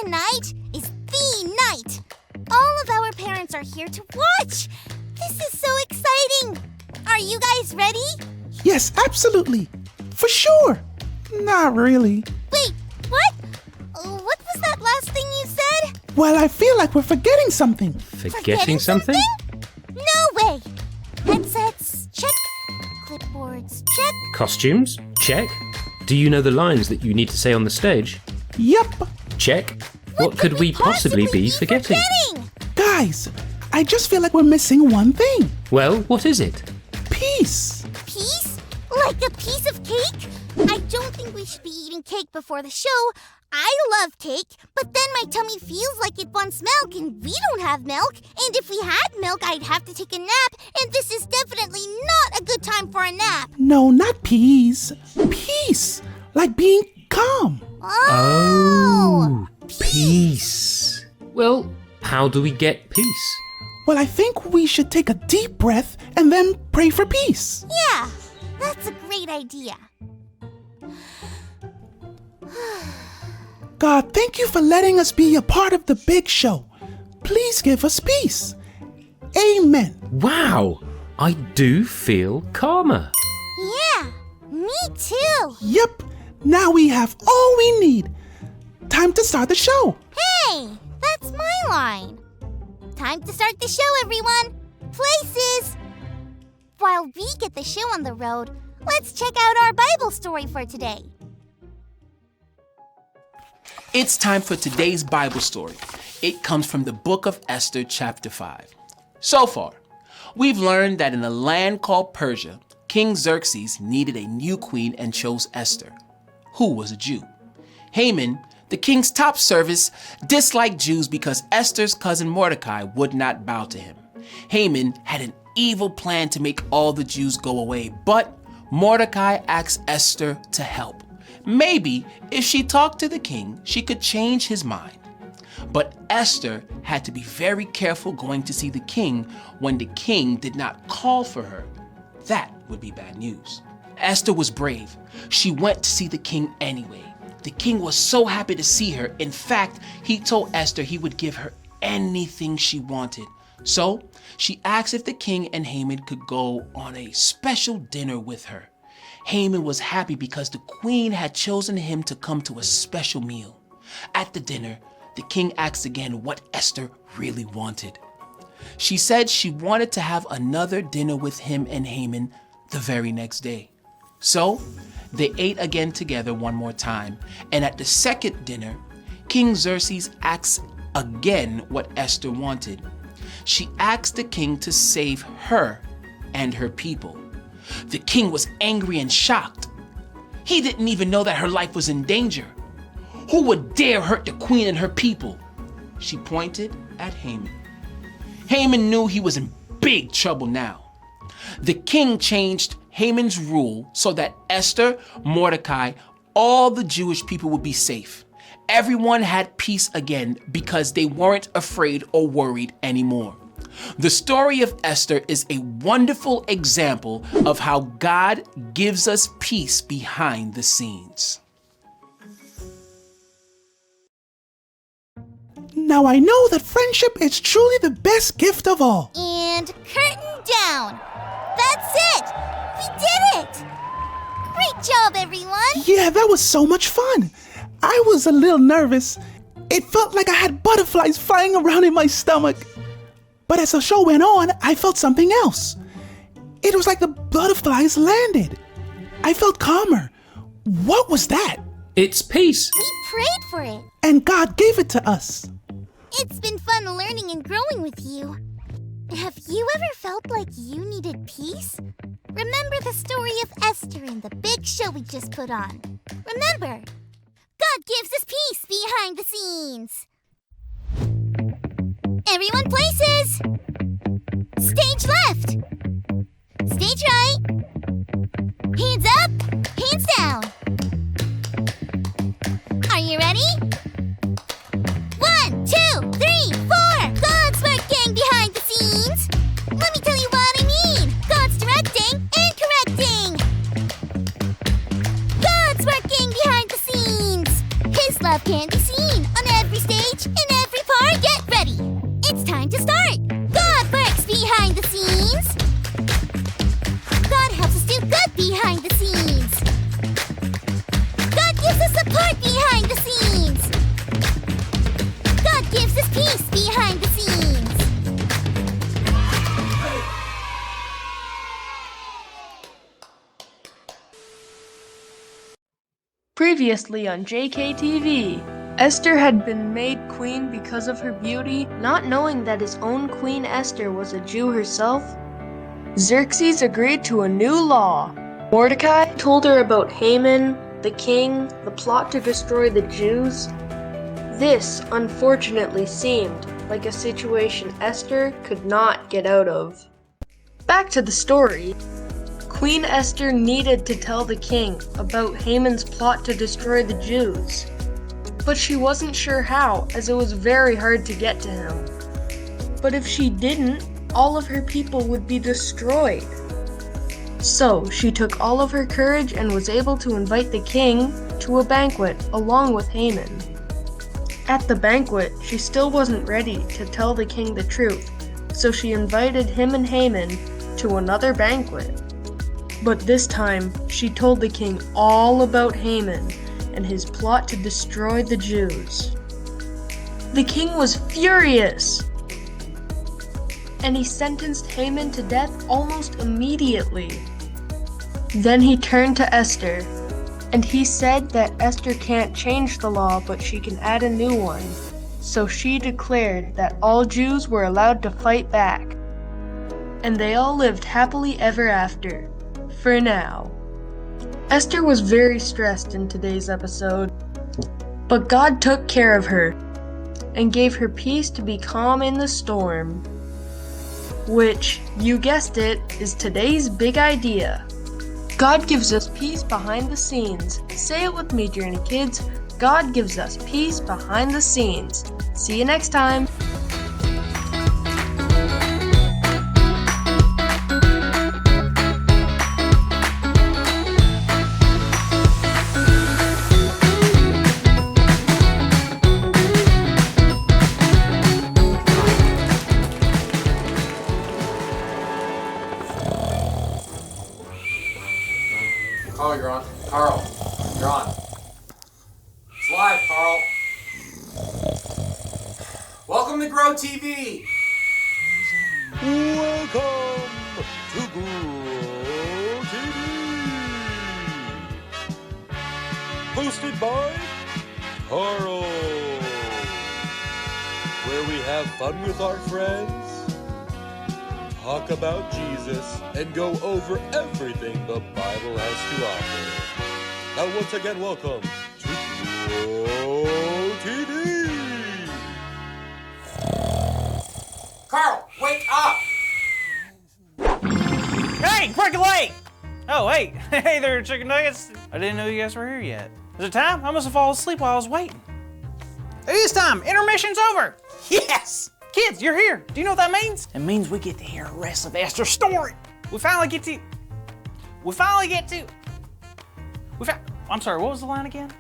Tonight is the night. All of our parents are here to watch. This is so exciting. Are you guys ready? Yes, absolutely. For sure. Not really. Wait, what? What was that last thing you said? Well, I feel like we're forgetting something. Forgetting something? No way. Headsets, check. Clipboards, check. Costumes? Check. Do you know the lines that you need to say on the stage? Yup. Check. What could we possibly be forgetting? Guys, I just feel like we're missing one thing. Well, what is it? Peace. Peace? Like a piece of cake? I don't think we should be eating cake before the show. I love cake, but then my tummy feels like it wants milk, and we don't have milk. And if we had milk, I'd have to take a nap, and this is definitely not a good time for a nap. No, not peace. Peace. Like being calm. Oh, peace. Well, how do we get peace? Well, I think we should take a deep breath and then pray for peace. Yeah, that's a great idea. God, thank you for letting us be a part of the big show. Please give us peace. Amen. Wow, I do feel calmer. Yeah, me too. Yep, now we have all we need. Time to start the show. Hey, that's my line. Time to start the show, everyone. Places. While we get the show on the road, let's check out our Bible story for today. It's time for today's Bible story. It comes from the book of Esther, chapter 5. So far, we've learned that in a land called Persia, King Xerxes needed a new queen and chose Esther, who was a Jew. Haman, the king's top servant, disliked Jews because Esther's cousin Mordecai would not bow to him. Haman had an evil plan to make all the Jews go away, but Mordecai asked Esther to help. Maybe if she talked to the king, she could change his mind. But Esther had to be very careful going to see the king when the king did not call for her. That would be bad news. Esther was brave. She went to see the king anyway. The king was so happy to see her. In fact, he told Esther he would give her anything she wanted. So she asked if the king and Haman could go on a special dinner with her. Haman was happy because the queen had chosen him to come to a special meal. At the dinner, the king asked again what Esther really wanted. She said she wanted to have another dinner with him and Haman the very next day. So they ate again together one more time, and at the second dinner, King Xerxes asked again what Esther wanted. She asked the king to save her and her people. The king was angry and shocked. He didn't even know that her life was in danger. Who would dare hurt the queen and her people? She pointed at Haman. Haman knew he was in big trouble now. The king changed Haman's rule so that Esther, Mordecai, all the Jewish people would be safe. Everyone had peace again because they weren't afraid or worried anymore. The story of Esther is a wonderful example of how God gives us peace behind the scenes. Now I know that friendship is truly the best gift of all. And curtain down. That's it. We did it. Great job, everyone. Yeah, that was so much fun. I was a little nervous. It felt like I had butterflies flying around in my stomach. But as the show went on, I felt something else. It was like the butterflies landed. I felt calmer. What was that? It's peace. We prayed for it. And God gave it to us. It's been fun learning and growing with you. Have you ever felt like you needed peace? Remember the story of Esther in the big show we just put on. Remember, God gives us peace behind the scenes. Everyone places. Stage left. Stage right. Hands up, hands down. Are you ready? 1, 2, 3, 4. God's working behind the scenes. Let me tell you what I mean. God's directing and correcting. God's working behind the scenes. His love can be seen on every every stage, in every part, get ready. It's time to start. God works behind the scenes. God helps us do good behind the scenes. God gives us support behind the scenes. God gives us peace behind the scenes. Previously on JKTV, Esther had been made queen because of her beauty, not knowing that his own Queen Esther was a Jew herself. Xerxes agreed to a new law. Mordecai told her about Haman, the king, the plot to destroy the Jews. This, unfortunately, seemed like a situation Esther could not get out of. Back to the story. Queen Esther needed to tell the king about Haman's plot to destroy the Jews, but she wasn't sure how, as it was very hard to get to him. But if she didn't, all of her people would be destroyed. So she took all of her courage and was able to invite the king to a banquet along with Haman. At the banquet, she still wasn't ready to tell the king the truth, so she invited him and Haman to another banquet. But this time, she told the king all about Haman and his plot to destroy the Jews. The king was furious, and he sentenced Haman to death almost immediately. Then he turned to Esther, and he said that Esther can't change the law, but she can add a new one. So she declared that all Jews were allowed to fight back, and they all lived happily ever after. For now. Esther was very stressed in today's episode, but God took care of her and gave her peace to be calm in the storm, which, you guessed it, is today's big idea. God gives us peace behind the scenes. Say it with me, Journey Kids. God gives us peace behind the scenes. See you next time. Oh, you're on. Carl, you're on. It's live, Carl. Welcome to Grow TV. Welcome to Grow TV. Hosted by Carl. Where we have fun with our friends, talk about Jesus, and go over everything the Bible has to offer. Now once again, welcome to Grow TV. Carl, wake up! Hey, freaking late! Oh, hey. Hey there, chicken nuggets. I didn't know you guys were here yet. Is it time? I must have fallen asleep while I was waiting. It is time. Intermission's over. Yes! Kids, you're here. Do you know what that means? It means we get to hear the rest of Esther's story. I'm sorry, what was the line again?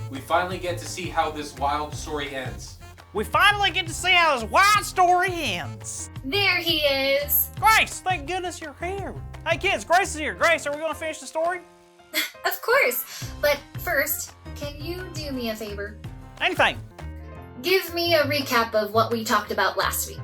We finally get to see how this wild story ends. We finally get to see how this wild story ends. There he is. Grace, thank goodness you're here. Hey kids, Grace is here. Grace, are we gonna finish the story? Of course. But first, can you do me a favor? Anything. Give me a recap of what we talked about last week.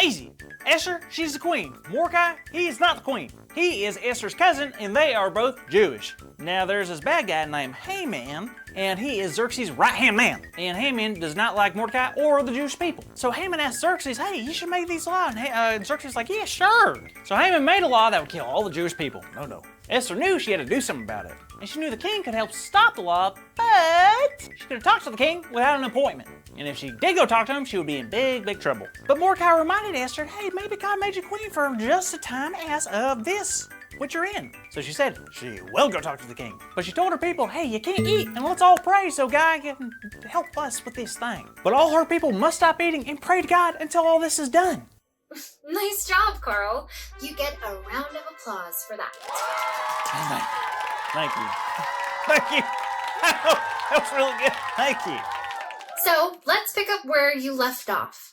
Easy. Esther, she's the queen. Mordecai, he is not the queen. He is Esther's cousin, and they are both Jewish. Now, there's this bad guy named Haman, and he is Xerxes' right-hand man. And Haman does not like Mordecai or the Jewish people. So Haman asked Xerxes, hey, you should make these laws. And Xerxes is like, yeah, sure. So Haman made a law that would kill all the Jewish people. No. Esther knew she had to do something about it. And she knew the king could help stop the law, but she could have talked to the king without an appointment. And if she did go talk to him, she would be in big trouble. But Mordecai reminded Esther, hey, maybe God made you queen for just the time as of this, which you're in. So she said she will go talk to the king. But she told her people, hey, you can't eat, and let's all pray so God can help us with this thing. But all her people must stop eating and pray to God until all this is done. Nice job, Carl. You get a round of applause for that. Thank you. That was really good. Thank you. So let's pick up where you left off.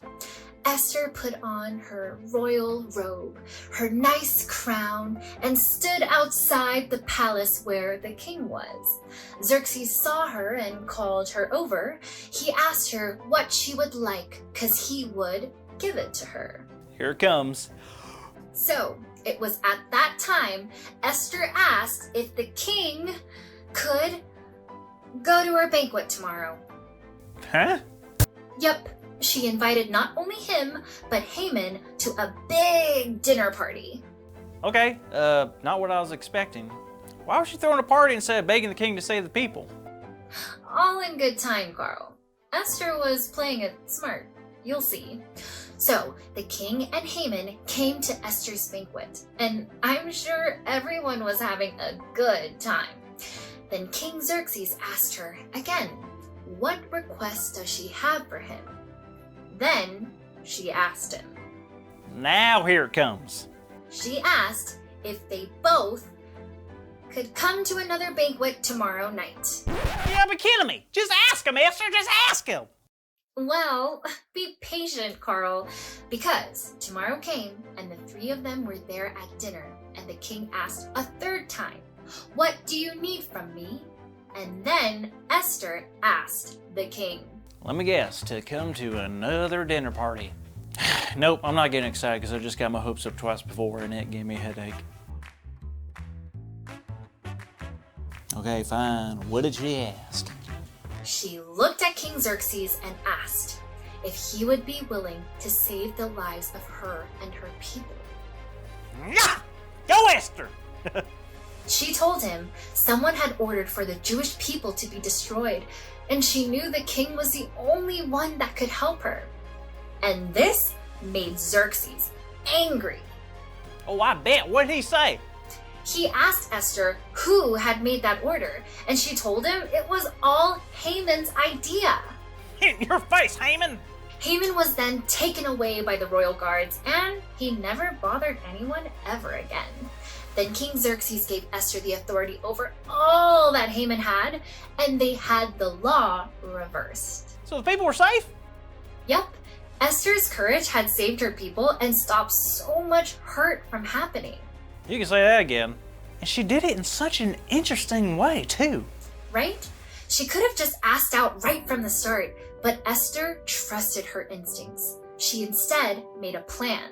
Esther put on her royal robe, her nice crown, and stood outside the palace where the king was. Xerxes saw her and called her over. He asked her what she would like, 'cause he would give it to her. Here it comes. So it was at that time Esther asked if the king could go to her banquet tomorrow. Huh? Yep. She invited not only him, but Haman to a big dinner party. Okay, not what I was expecting. Why was she throwing a party instead of begging the king to save the people? All in good time, Carl. Esther was playing it smart. You'll see. So, the king and Haman came to Esther's banquet, and I'm sure everyone was having a good time. Then King Xerxes asked her again, what request does she have for him? Then she asked him. Now here it comes. She asked if they both could come to another banquet tomorrow night. You gotta be kidding me. Just ask him, Esther. Just ask him. Well, be patient, Carl, because tomorrow came and the three of them were there at dinner, and the king asked a third time, what do you need from me? And then Esther asked the king. Let me guess, to come to another dinner party. Nope, I'm not getting excited because I just got my hopes up twice before and it gave me a headache. Okay, fine. What did she ask? She looked at King Xerxes and asked if he would be willing to save the lives of her and her people. Yeah! Go, Esther! She told him someone had ordered for the Jewish people to be destroyed, and she knew the king was the only one that could help her. And this made Xerxes angry. Oh, I bet. What did he say? He asked Esther who had made that order, and she told him it was all Haman's idea. In your face, Haman! Haman was then taken away by the royal guards, and he never bothered anyone ever again. Then King Xerxes gave Esther the authority over all that Haman had, and they had the law reversed. So the people were safe? Yep. Esther's courage had saved her people and stopped so much hurt from happening. You can say that again. And she did it in such an interesting way, too. Right? She could have just asked out right from the start, but Esther trusted her instincts. She instead made a plan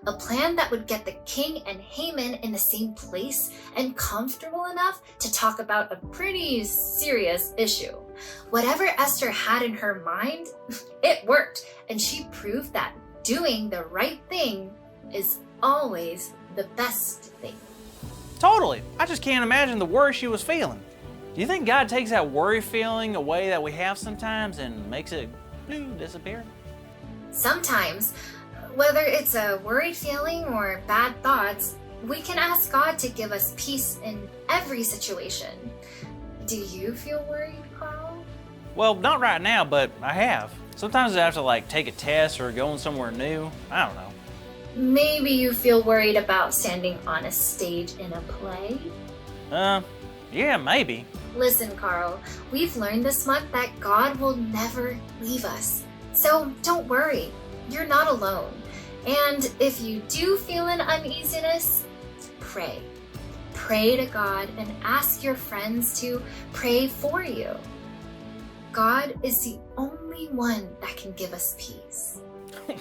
that would get the king and Haman in the same place and comfortable enough to talk about a pretty serious issue. Whatever Esther had in her mind, it worked, and she proved that doing the right thing is always the best thing. Totally. I just can't imagine the worry she was feeling. Do you think God takes that worry feeling away that we have sometimes and makes it disappear? Sometimes, whether it's a worried feeling or bad thoughts, we can ask God to give us peace in every situation. Do you feel worried, Carl? Well, not right now, but I have. Sometimes I have to take a test or going somewhere new. I don't know. Maybe you feel worried about standing on a stage in a play? Yeah, maybe. Listen, Carl, we've learned this month that God will never leave us. So don't worry, you're not alone. And if you do feel an uneasiness, pray. Pray to God and ask your friends to pray for you. God is the only one that can give us peace.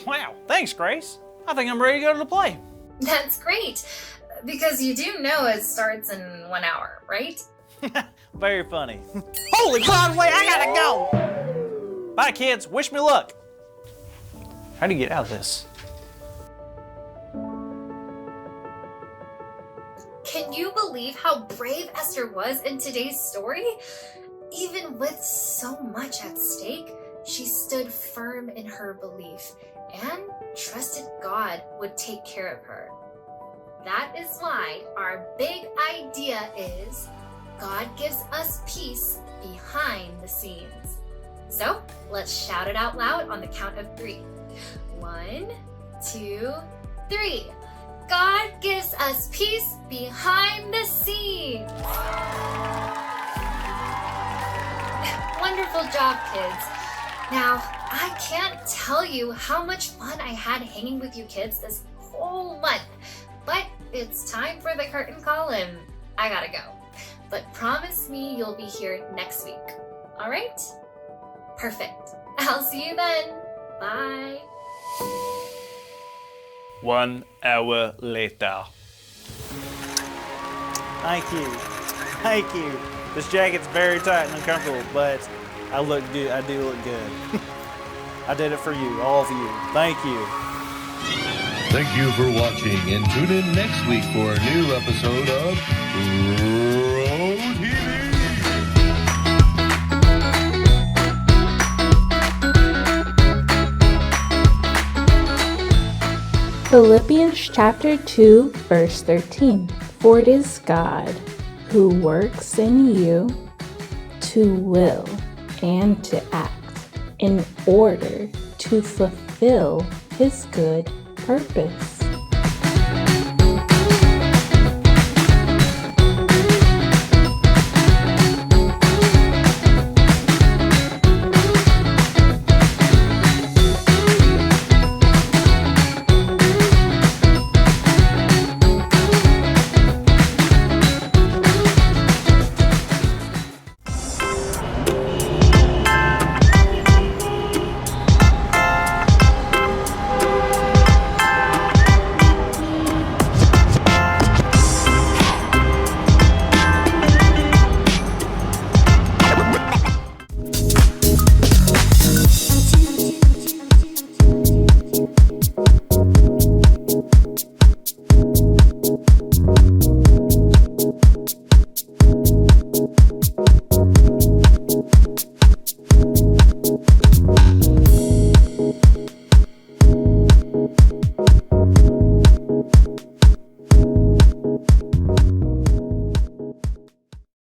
Wow, thanks, Grace. I think I'm ready to go to the play. That's great, because you do know it starts in 1 hour, right? Very funny. Holy Broadway, I gotta go! Bye, kids. Wish me luck. How do you get out of this? Can you believe how brave Esther was in today's story? Even with so much at stake, she stood firm in her belief and trusted God would take care of her. That is why our big idea is God gives us peace behind the scenes. So let's shout it out loud on the count of 3. 1, 2, 3. God gives us peace behind the scenes. Wonderful job, kids. Now, I can't tell you how much fun I had hanging with you kids this whole month, but it's time for the curtain call and I gotta go. But promise me you'll be here next week. All right? Perfect. I'll see you then. Bye. 1 hour later. Thank you. Thank you. This jacket's very tight and uncomfortable, but I look good. I do look good. I did it for you, all of you. Thank you. Thank you for watching, and tune in next week for a new episode of TV. Philippians chapter 2, verse 13. For it is God who works in you to will and to act in order to fulfill His good purpose.